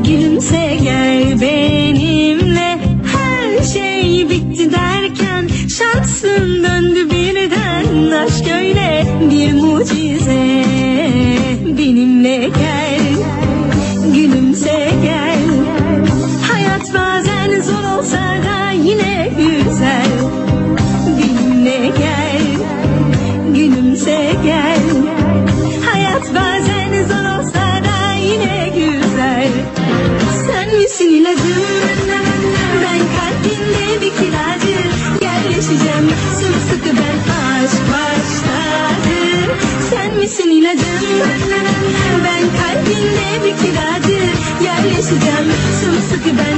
Gülümse gel benimle, her şey bitti derken şansın döndü birden. Aşk öyle bir mucize, benimle gel, gülümse gel. Hayat bazen zor olsa da yine güzel. Benimle gel, gülümse gel. Hayat bazen zor olsa da yine güzel. Sen misin ilacım, ben kalbinde bir kiracı. Yerleşeceğim sımsıkı ben, aşk başladı. Sen misin ilacım, ben kalbinde bir kiracı. Yerleşeceğim sımsıkı ben.